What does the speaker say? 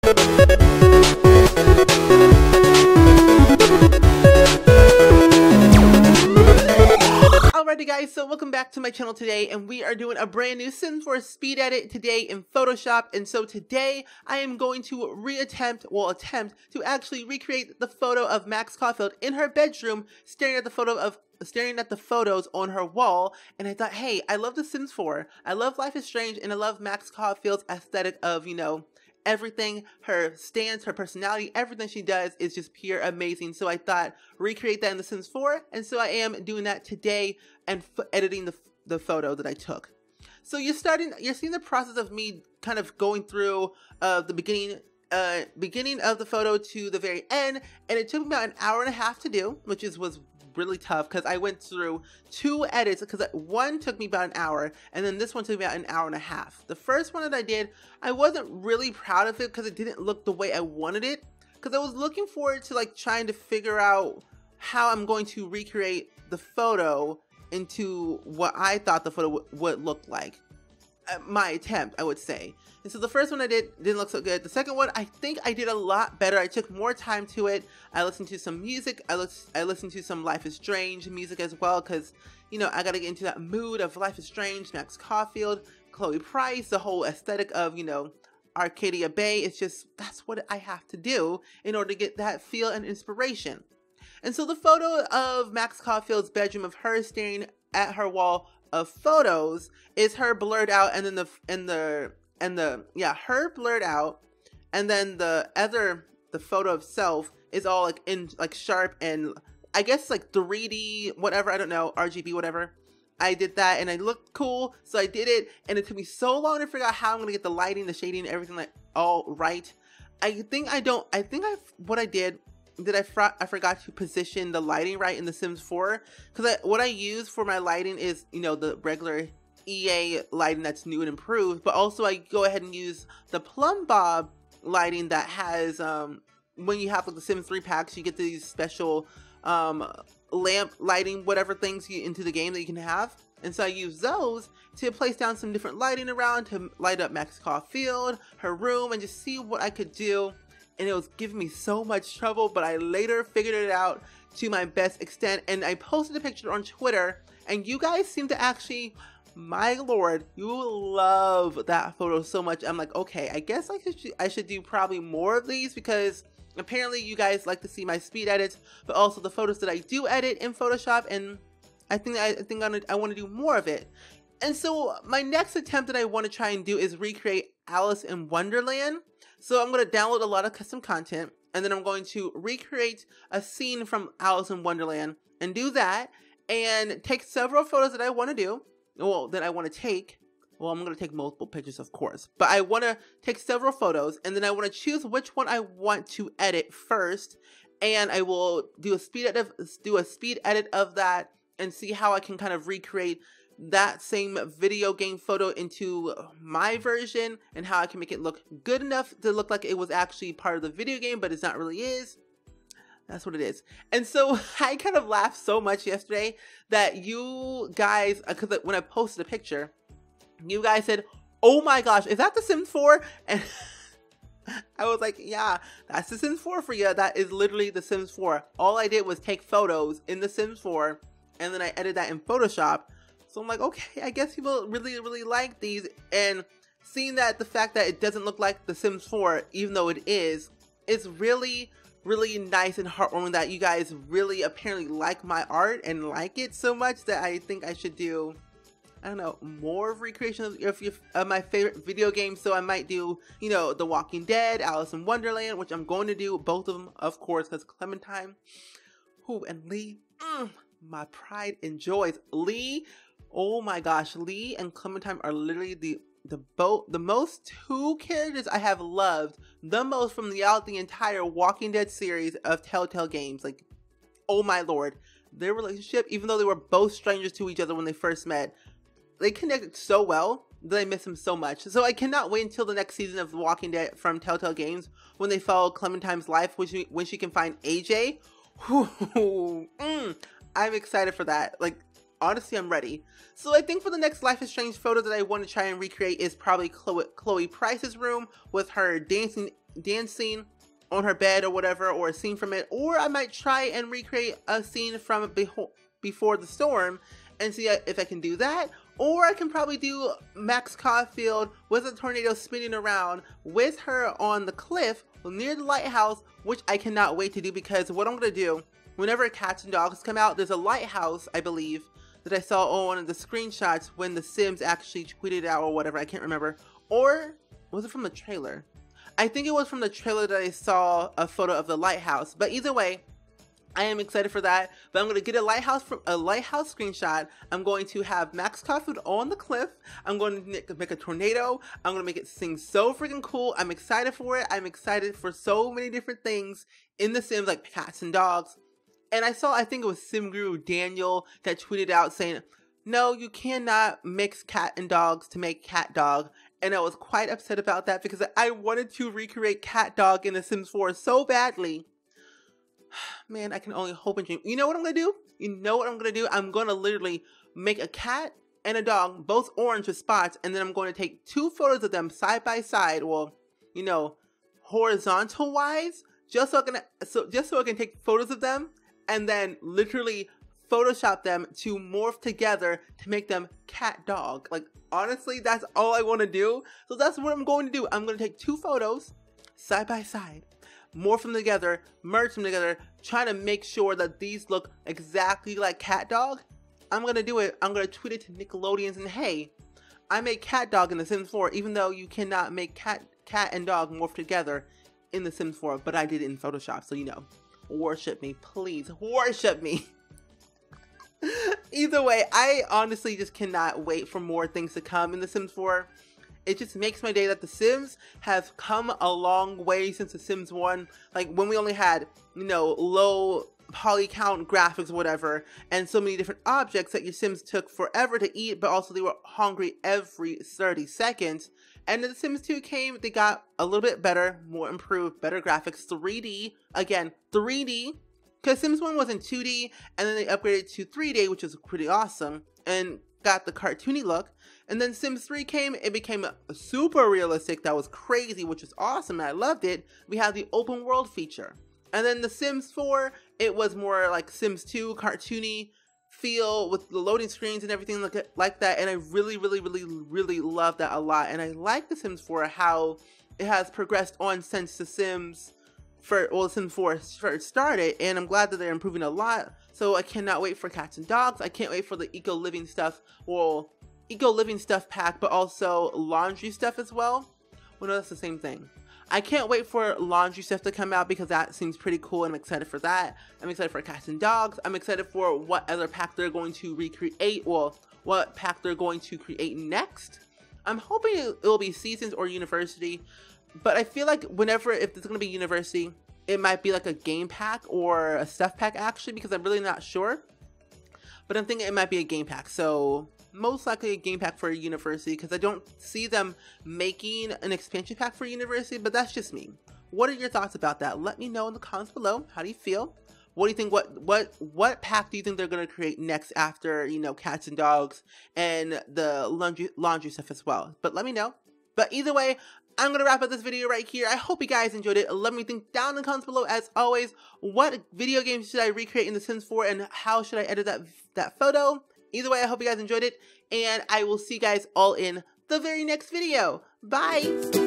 Alrighty guys, so welcome back to my channel today, and we are doing a brand new Sims 4 speed edit today in Photoshop. And so today I am going to attempt to actually recreate the photo of Max Caulfield in her bedroom, staring at the photos on her wall. And I thought, hey, I love The Sims 4, I love Life is Strange, and I love Max Caulfield's aesthetic of, you know, everything, her stance, her personality, everything she does is just pure amazing. So I thought, recreate that in The Sims 4, and so I am doing that today and editing the photo that I took. So you're seeing the process of me kind of going through the beginning of the photo to the very end, and it took me about an hour and a half to do, which was really tough because I went through 2 edits, because one took me about an hour and then this one took me about an hour and a half. The first one that I did, I wasn't really proud of it because it didn't look the way I wanted it, because I was looking forward to like trying to figure out how I'm going to recreate the photo into what I thought the photo would look like. My attempt, I would say. And so the first one I didn't look so good. The second one, I think I did a lot better. I took more time to it. I listened to some music. I listened to some Life is Strange music as well, because, you know, I gotta get into that mood of Life is Strange, Max Caulfield, Chloe Price, the whole aesthetic of, you know, Arcadia Bay. It's just, that's what I have to do in order to get that feel and inspiration. And so the photo of Max Caulfield's bedroom, of her staring at her wall of photos, is her blurred out, and then her blurred out, and then the photo of self is all like in like sharp and I guess like 3D whatever, I don't know, RGB whatever. I did that and I looked cool, so I did it, and it took me so long to figure out how I'm gonna get the lighting, the shading, everything like all right. I forgot to position the lighting right in The Sims 4, because what I use for my lighting is, you know, the regular EA lighting that's new and improved, but also I go ahead and use the Plumb Bob lighting that has, when you have like the Sims 3 packs, you get these special lamp lighting, whatever things into the game that you can have. And so I use those to place down some different lighting around to light up Max Caulfield, her room, and just see what I could do. And it was giving me so much trouble, but I later figured it out to my best extent, and I posted a picture on Twitter, and you guys seem to actually, my lord, you love that photo so much. I'm like, okay, I guess I should do probably more of these, because apparently you guys like to see my speed edits, but also the photos that I do edit in Photoshop, and I want to do more of it. And so my next attempt that I want to try and do is recreate Alice in Wonderland. So I'm going to download a lot of custom content, and then I'm going to recreate a scene from Alice in Wonderland and do that, and take several photos that I want to do. Well, that I want to take. Well, I'm going to take multiple pictures, of course, but I want to take several photos, and then I want to choose which one I want to edit first, and I will do a speed edit of that and see how I can kind of recreate that same video game photo into my version, and how I can make it look good enough to look like it was actually part of the video game, but it's not really is. That's what it is. And so I kind of laughed so much yesterday that you guys, because when I posted a picture, you guys said, oh my gosh, is that The Sims 4? And I was like, yeah, that's The Sims 4 for you. That is literally The Sims 4. All I did was take photos in The Sims 4, and then I edited that in Photoshop. So I'm like, okay, I guess people really like these. And seeing that the fact that it doesn't look like The Sims 4, even though it is, it's really nice and heartwarming that you guys really apparently like my art and like it so much that I think I should do, I don't know, more recreation of my favorite video games. So I might do, you know, The Walking Dead, Alice in Wonderland, which I'm going to do both of them, of course, because Clementine, and Lee, my pride and joys. Lee, oh my gosh, Lee and Clementine are literally the most 2 characters I have loved the most from the entire Walking Dead series of Telltale Games. Like, oh my lord, their relationship, even though they were both strangers to each other when they first met, they connected so well that I miss them so much. So I cannot wait until the next season of The Walking Dead from Telltale Games, when they follow Clementine's life, when she can find AJ. I'm excited for that. Like, honestly, I'm ready. So I think for the next Life is Strange photo that I want to try and recreate is probably Chloe Price's room with her dancing dancing on her bed or whatever, or a scene from it, or I might try and recreate a scene from Before the Storm and see if I can do that. Or I can probably do Max Caulfield with a tornado spinning around with her on the cliff near the lighthouse, which I cannot wait to do, because what I'm going to do, whenever Cats and Dogs come out, there's a lighthouse, I believe, that I saw on one of the screenshots when the Sims actually tweeted out or whatever, I can't remember. Or was it from the trailer? I think it was from the trailer that I saw a photo of the lighthouse, but either way, I am excited for that. But I'm going to get a lighthouse screenshot. I'm going to have Max Caulfield on the cliff. I'm going to make a tornado. I'm going to make it sing so freaking cool. I'm excited for it. I'm excited for so many different things in The Sims, like Cats and Dogs. And I think it was SimGuru Daniel that tweeted out saying, no, you cannot mix cat and dogs to make cat dog. And I was quite upset about that because I wanted to recreate cat dog in The Sims 4 so badly. Man, I can only hope and dream. You know what I'm going to do? I'm going to literally make a cat and a dog, both orange with spots, and then I'm going to take 2 photos of them side by side, well, you know, horizontal wise, just so I can take photos of them and then literally Photoshop them to morph together to make them cat dog. Like, honestly, that's all I want to do. So that's what I'm going to do. I'm going to take 2 photos side by side, morph them together, merge them together, trying to make sure that these look exactly like cat dog. I'm going to do it. I'm going to tweet it to Nickelodeons and, hey, I made cat dog in The Sims 4, even though you cannot make cat and dog morph together in The Sims 4, but I did it in Photoshop, so you know, worship me, please, worship me. Either way, I honestly just cannot wait for more things to come in The Sims 4. It just makes my day that The Sims have come a long way since The Sims 1. Like, when we only had, you know, low poly count graphics or whatever, and so many different objects that your Sims took forever to eat, but also they were hungry every 30 seconds. And then The Sims 2 came, they got a little bit better, more improved, better graphics, 3D, again, 3D, because Sims 1 was in 2D, and then they upgraded to 3D, which was pretty awesome, and got the cartoony look. And then Sims 3 came, it became super realistic, that was crazy, which was awesome, and I loved it. We had the open world feature. And then the Sims 4, it was more like Sims 2, cartoony feel with the loading screens and everything like that, and I really love that a lot. And I like the Sims 4, how it has progressed on since the Sims 4 first started, and I'm glad that they're improving a lot. So I cannot wait for Cats and Dogs. I can't wait for the Eco Living stuff, well, Eco Living stuff pack, but also laundry stuff as well. Well, no, that's the same thing. I can't wait for laundry stuff to come out because that seems pretty cool, and I'm excited for that. I'm excited for Cats and Dogs. I'm excited for what other pack they're going to recreate, well, what pack they're going to create next. I'm hoping it will be Seasons or University, but I feel like if it's going to be University, it might be like a game pack or a stuff pack actually, because I'm really not sure. But I'm thinking it might be a game pack, so most likely a game pack for a University, because I don't see them making an expansion pack for University, but that's just me. What are your thoughts about that? Let me know in the comments below. How do you feel? What do you think? What pack do you think they're gonna create next after, you know, Cats and Dogs and the laundry stuff as well? But let me know. But either way, I'm gonna wrap up this video right here. I hope you guys enjoyed it. Let me think down in the comments below, as always, what video games should I recreate in The Sims 4 and how should I edit that photo? Either way, I hope you guys enjoyed it, and I will see you guys all in the very next video. Bye!